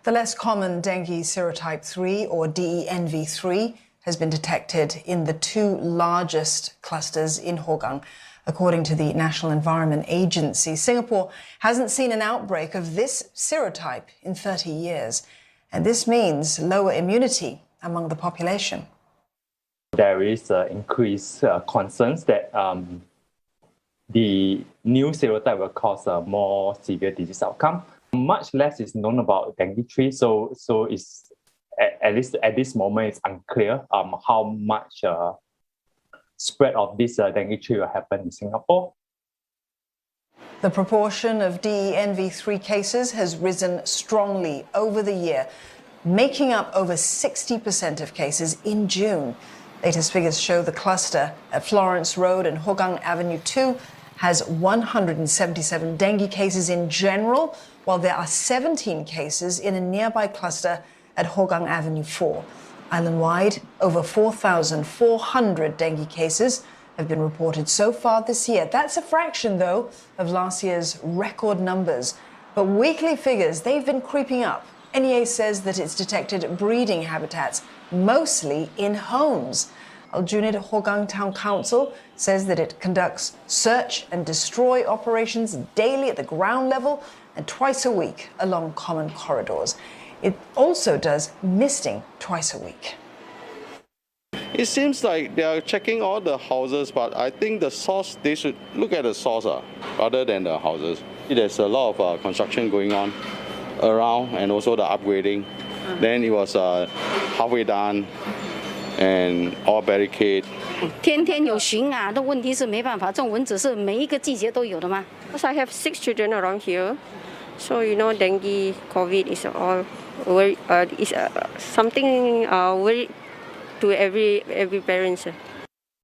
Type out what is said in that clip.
The less common dengue serotype 3 or DENV-3 has been detected in the two largest clusters in Hougang. According to the National Environment Agency, Singapore hasn't seen an outbreak of this serotype in 30 years. And this means lower immunity among the population. There is increased concerns that the new serotype will cause a more severe disease outcome. Much less is known about dengue-3, so it's at least at this moment it's unclear how much spread of this dengue-3 will happen in Singapore. The proportion of DENV-3 cases has risen strongly over the year, making up over 60% of cases in June. Latest figures show the cluster at Florence Road and Hougang Avenue 2 has 177 dengue cases in general, while there are 17 cases in a nearby cluster at Hougang Avenue 4. Island-wide, over 4,400 dengue cases have been reported so far this year. That's a fraction, though, of last year's record numbers. But weekly figures, they've been creeping up. NEA says that it's detected breeding habitats, mostly in homes. Aljunied-Hougang Town Council says that it conducts search and destroy operations daily at the ground level and twice a week along common corridors. It also does misting twice a week. It seems like they are checking all the houses, but I think the source, they should look at the source rather than the houses. There's a lot of construction going on around and also the upgrading. Then it was halfway done and all barricade. 天天有巡啊，的问题是没办法，这种蚊子是每一个季节都有的吗？ Because I have 6 children around here, so you know dengue, COVID is all is something worry to every parents.